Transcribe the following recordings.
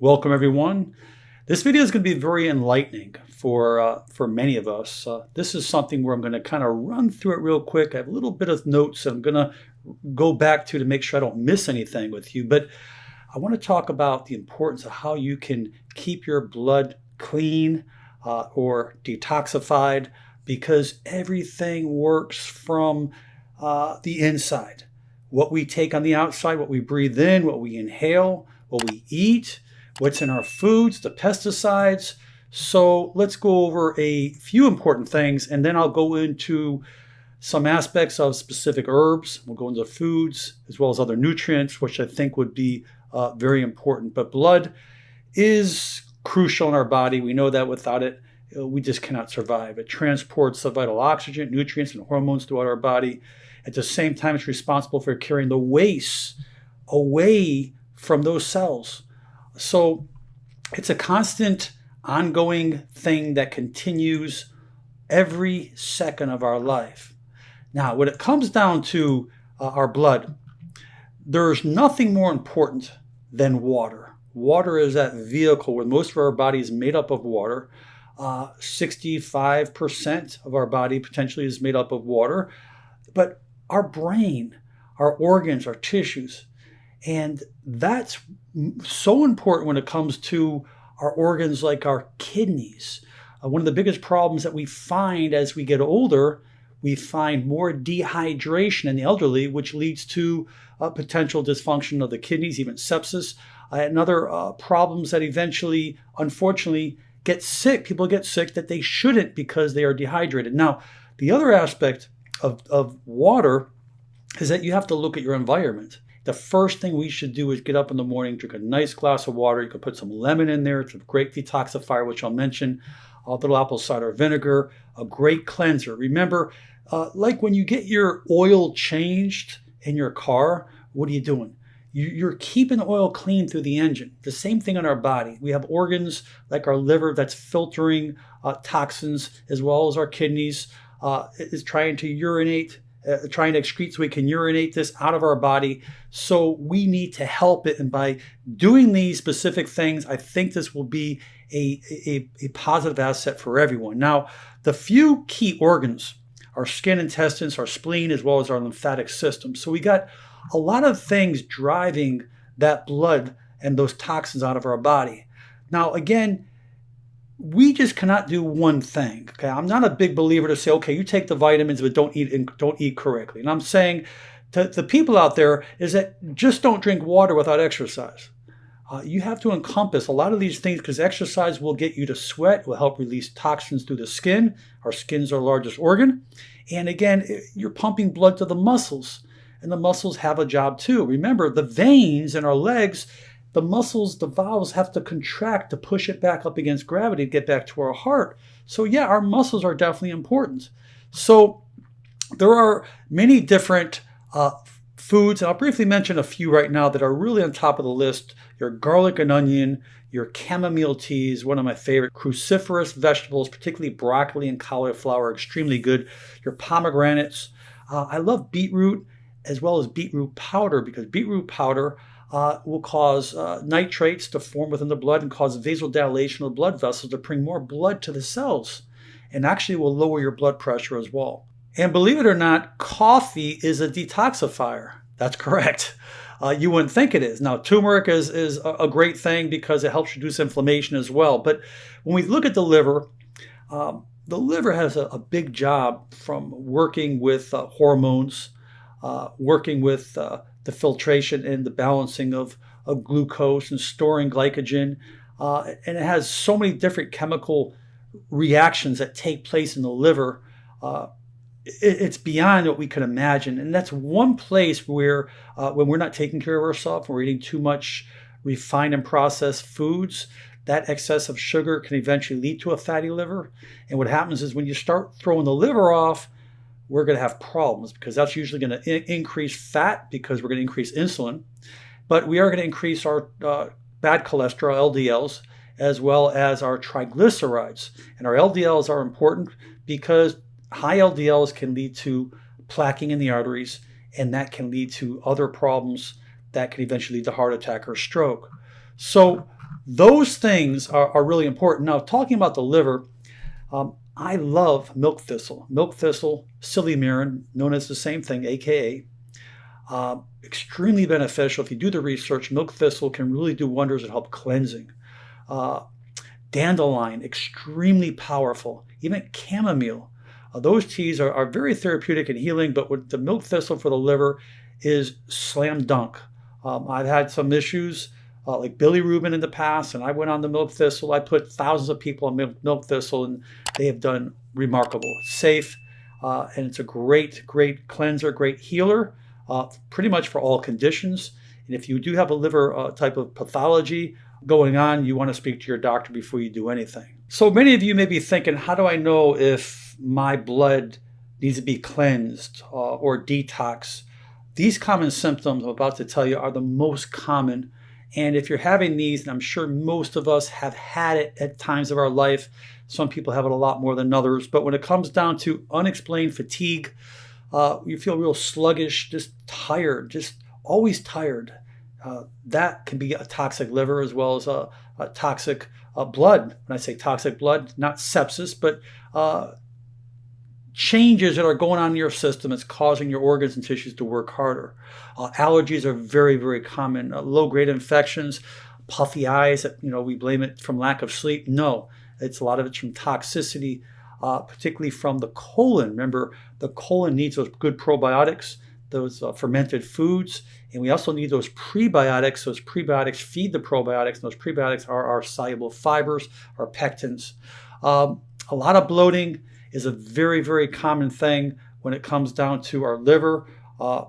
Welcome everyone. This video is going to be very enlightening for many of us. This is something where I'm going to kind of run through it real quick. I have a little bit of notes that I'm going to go back to make sure I don't miss anything with you. But I want to talk about the importance of how you can keep your blood clean or detoxified, because everything works from the inside. What we take on the outside, what we breathe in, what we inhale, what we eat, what's in our foods, the pesticides. So let's go over a few important things, and then I'll go into some aspects of specific herbs. We'll go into foods as well as other nutrients, which I think would be very important. But blood is crucial in our body. We know that without it, we just cannot survive. It transports the vital oxygen, nutrients, and hormones throughout our body. At the same time, it's responsible for carrying the waste away from those cells. So it's a constant, ongoing thing that continues every second of our life. Now, when it comes down to our blood, there's nothing more important than water. Water is that vehicle where most of our body is made up of water. 65% of our body potentially is made up of water. But our brain, our organs, our tissues, and that's so important when it comes to our organs like our kidneys. One of the biggest problems that we find as we get older, we find more dehydration in the elderly, which leads to potential dysfunction of the kidneys, even sepsis, and other problems that eventually, unfortunately, get sick. People get sick that they shouldn't because they are dehydrated. Now, the other aspect of water is that you have to look at your environment. The first thing we should do is get up in the morning, drink a nice glass of water. You can put some lemon in there. It's a great detoxifier, which I'll mention. A little apple cider vinegar, a great cleanser. Remember, like when you get your oil changed in your car, what are you doing? You're keeping the oil clean through the engine. The same thing in our body. We have organs like our liver that's filtering toxins, as well as our kidneys is trying to urinate, trying to excrete so we can urinate this out of our body. So we need to help it. And by doing these specific things, I think this will be a positive asset for everyone. Now, the few key organs, our skin, intestines, our spleen, as well as our lymphatic system. So we got a lot of things driving that blood and those toxins out of our body. Now, again, we just cannot do one thing. Okay, I'm not a big believer to say, okay, you take the vitamins, but don't eat correctly. And I'm saying to the people out there is that just don't drink water without exercise. You have to encompass a lot of these things, because exercise will get you to sweat, will help release toxins through the skin. Our skin's our largest organ. And again, you're pumping blood to the muscles, and the muscles have a job too. Remember, the veins in our legs, the muscles, the valves have to contract to push it back up against gravity to get back to our heart. So yeah, our muscles are definitely important. So there are many different foods, and I'll briefly mention a few right now that are really on top of the list. Your garlic and onion, your chamomile teas, one of my favorite cruciferous vegetables, particularly broccoli and cauliflower, extremely good. Your pomegranates. I love beetroot as well as beetroot powder, because beetroot powder will cause nitrates to form within the blood and cause vasodilation of blood vessels to bring more blood to the cells, and actually will lower your blood pressure as well. And believe it or not, coffee is a detoxifier. That's correct. You wouldn't think it is. Now, turmeric is a great thing because it helps reduce inflammation as well. But when we look at the liver has a big job from working with hormones, working with the filtration and the balancing of glucose and storing glycogen. And it has so many different chemical reactions that take place in the liver. It's beyond what we could imagine. And that's one place where when we're not taking care of ourselves, when we're eating too much refined and processed foods, that excess of sugar can eventually lead to a fatty liver. And what happens is when you start throwing the liver off, we're going to have problems, because that's usually going to increase fat, because we're going to increase insulin. But we are going to increase our bad cholesterol, LDLs, as well as our triglycerides. And our LDLs are important because high LDLs can lead to plaquing in the arteries, and that can lead to other problems that can eventually lead to heart attack or stroke. So those things are really important. Now, talking about the liver, I love milk thistle. Milk thistle, silymarin, known as the same thing, aka, extremely beneficial. If you do the research, milk thistle can really do wonders and help cleansing. Dandelion, extremely powerful. Even chamomile. Those teas are very therapeutic and healing, but with the milk thistle for the liver is slam dunk. I've had some issues like bilirubin in the past, and I went on the milk thistle. I put thousands of people on milk thistle, and they have done remarkable. It's safe, and it's a great cleanser, great healer, pretty much for all conditions. And if you do have a liver type of pathology going on, you want to speak to your doctor before you do anything. So many of you may be thinking, how do I know if my blood needs to be cleansed or detox? These common symptoms I'm about to tell you are the most common. And if you're having these, and I'm sure most of us have had it at times of our life, some people have it a lot more than others, but when it comes down to unexplained fatigue, you feel real sluggish, just tired, just always tired. That can be a toxic liver as well as a toxic blood. When I say toxic blood, not sepsis, but changes that are going on in your system that's causing your organs and tissues to work harder. Allergies are very common. Low-grade infections, puffy eyes, we blame it from lack of sleep. No, a lot of it's from toxicity, particularly from the colon. Remember, the colon needs those good probiotics, those fermented foods, and we also need those prebiotics. Those prebiotics feed the probiotics, and those prebiotics are our soluble fibers, our pectins. A lot of bloating is a very common thing when it comes down to our liver,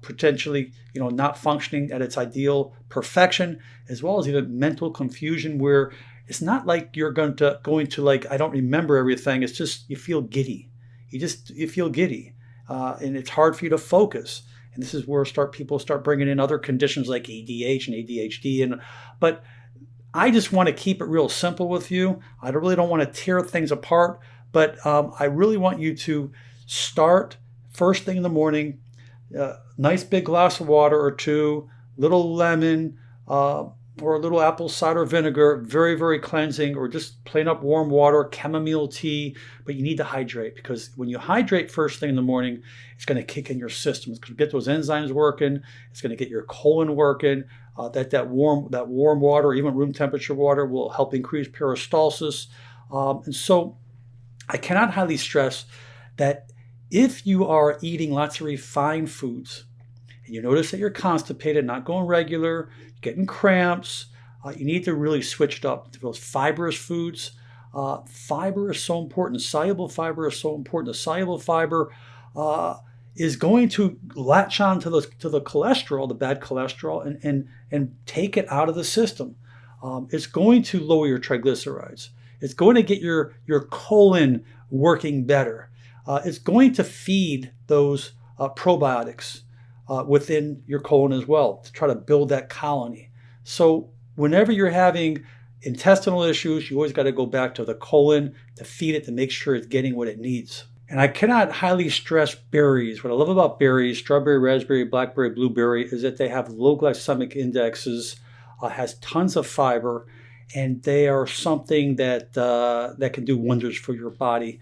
potentially not functioning at its ideal perfection, as well as even mental confusion, where it's not like you're going to like, I don't remember everything. It's just you feel giddy. You feel giddy, and it's hard for you to focus. And this is where people start bringing in other conditions like ADH and ADHD. But I just want to keep it real simple with you. I really don't want to tear things apart, but I really want you to start first thing in the morning, nice big glass of water or two, little lemon or a little apple cider vinegar, very cleansing, or just plain up warm water, chamomile tea. But you need to hydrate, because when you hydrate first thing in the morning, it's going to kick in your system. It's going to get those enzymes working. It's going to get your colon working. That warm water, even room temperature water, will help increase peristalsis. And so I cannot highly stress that if you are eating lots of refined foods and you notice that you're constipated, not going regular, getting cramps, you need to really switch it up to those fibrous foods. Fiber is so important. Soluble fiber is so important. The soluble fiber is going to latch on to the cholesterol, the bad cholesterol, and take it out of the system. It's going to lower your triglycerides. It's going to get your colon working better. It's going to feed those probiotics within your colon as well to try to build that colony. So whenever you're having intestinal issues, you always got to go back to the colon to feed it, to make sure it's getting what it needs. And I cannot highly stress berries. What I love about berries, strawberry, raspberry, blackberry, blueberry, is that they have low glycemic indexes, has tons of fiber, and they are something that can do wonders for your body.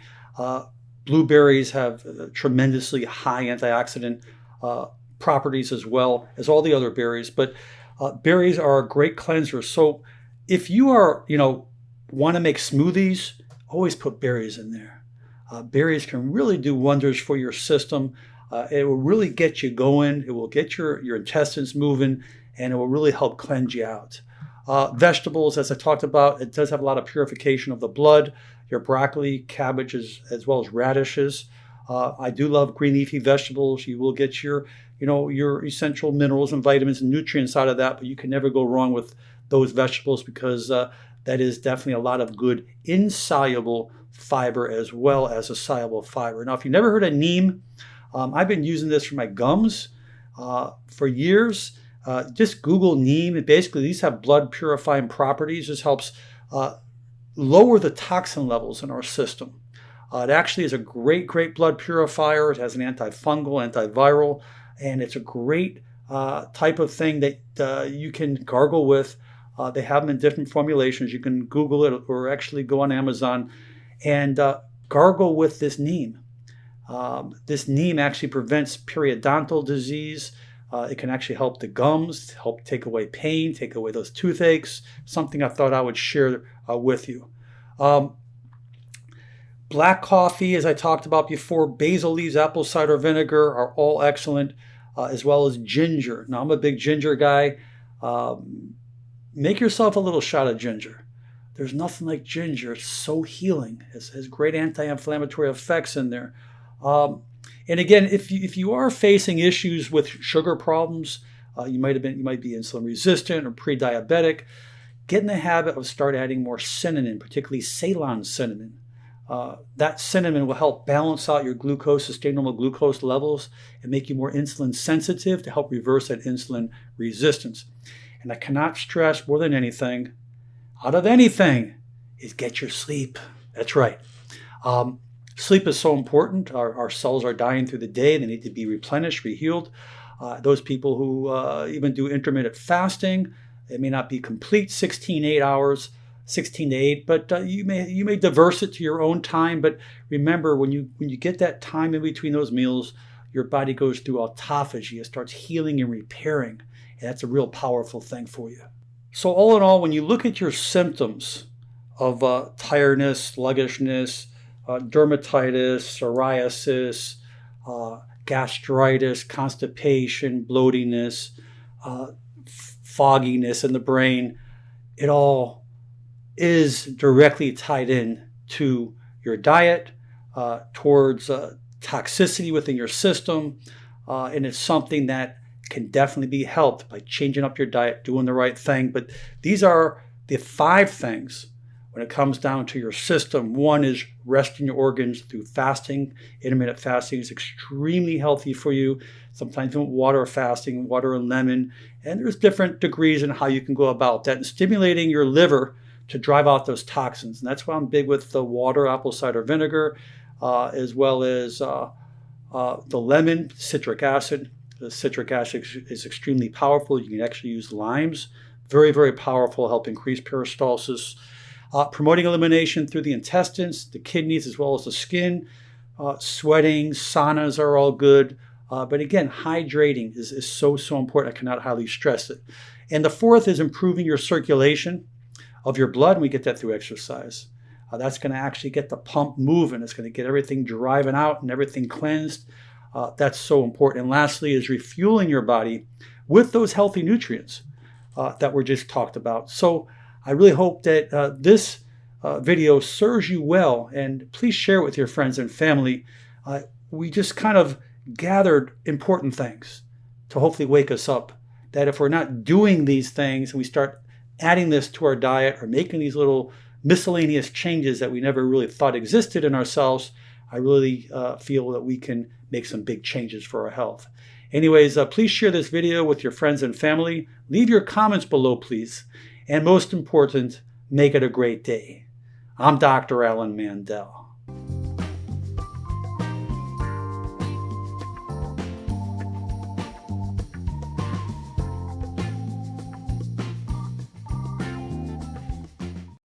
Blueberries have tremendously high antioxidant properties as well as all the other berries, but berries are a great cleanser. So if you are, want to make smoothies, always put berries in there. Berries can really do wonders for your system. It will really get you going. It will get your intestines moving, and it will really help cleanse you out. Vegetables, as I talked about, it does have a lot of purification of the blood. Your broccoli, cabbages, as well as radishes. I do love green leafy vegetables. You will get your essential minerals and vitamins and nutrients out of that, but you can never go wrong with those vegetables, because that is definitely a lot of good insoluble fiber as well as a soluble fiber. Now, if you've never heard of neem, I've been using this for my gums for years. Just Google neem. And basically, these have blood purifying properties. This helps lower the toxin levels in our system. It actually is a great blood purifier. It has an antifungal, antiviral, and it's a great type of thing that you can gargle with They have them in different formulations. You can Google it or actually go on Amazon and gargle with this neem. This neem actually prevents periodontal disease. It can actually help the gums, help take away pain, take away those toothaches, something I thought I would share with you. Black coffee, as I talked about before, basil leaves, apple cider vinegar are all excellent, as well as ginger. Now, I'm a big ginger guy. Make yourself a little shot of ginger. There's nothing like ginger. It's so healing. It has great anti-inflammatory effects in there. And again, if you are facing issues with sugar problems, you might be insulin resistant or pre-diabetic, get in the habit of start adding more cinnamon, particularly Ceylon cinnamon. That cinnamon will help balance out your glucose, sustain normal glucose levels, and make you more insulin sensitive to help reverse that insulin resistance. And I cannot stress more than anything, out of anything, is get your sleep. That's right. Sleep is so important. Our cells are dying through the day. They need to be replenished, rehealed. Those people who even do intermittent fasting, it may not be complete 16 hours, 16 to 8, but you may diverse it to your own time. But remember, when you get that time in between those meals, your body goes through autophagy. It starts healing and repairing. And that's a real powerful thing for you. So all in all, when you look at your symptoms of tiredness, sluggishness, dermatitis, psoriasis, gastritis, constipation, bloatiness, fogginess in the brain, it all is directly tied in to your diet, towards toxicity within your system, and it's something that can definitely be helped by changing up your diet, doing the right thing. But these are the 5 things when it comes down to your system. One is resting your organs through fasting. Intermittent fasting is extremely healthy for you. Sometimes even water fasting, water and lemon. And there's different degrees in how you can go about that, and stimulating your liver to drive out those toxins. And that's why I'm big with the water, apple cider vinegar, as well as the lemon, citric acid. The citric acid is extremely powerful. You can actually use limes. Very, very powerful, help increase peristalsis. Promoting elimination through the intestines, the kidneys, as well as the skin. Sweating, saunas are all good. But again, hydrating is so important. I cannot highly stress it. And the 4th is improving your circulation of your blood, and we get that through exercise. That's going to actually get the pump moving. It's going to get everything driving out and everything cleansed. That's so important. And lastly is refueling your body with those healthy nutrients that were just talked about. So I really hope that this video serves you well, and please share it with your friends and family. We just kind of gathered important things to hopefully wake us up, that if we're not doing these things and we start adding this to our diet or making these little miscellaneous changes that we never really thought existed in ourselves, I really feel that we can make some big changes for our health. Anyways, please share this video with your friends and family. Leave your comments below, please. And most important, make it a great day. I'm Dr. Alan Mandell.